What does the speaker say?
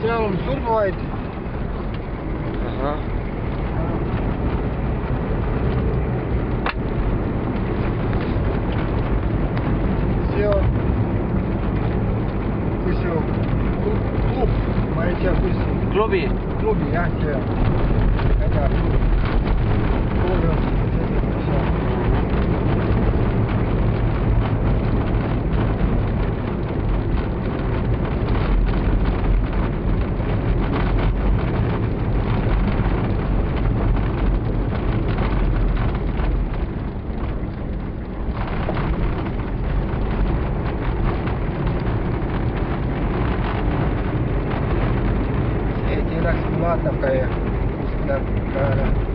seal on surnuaed. Ahah. See on kus ju klub, ma ei tea kus. Klubi? Klubi jah, see on. Väga klubi. Klubi on seal. Läks vaatab ka ja kuskil läheb peale.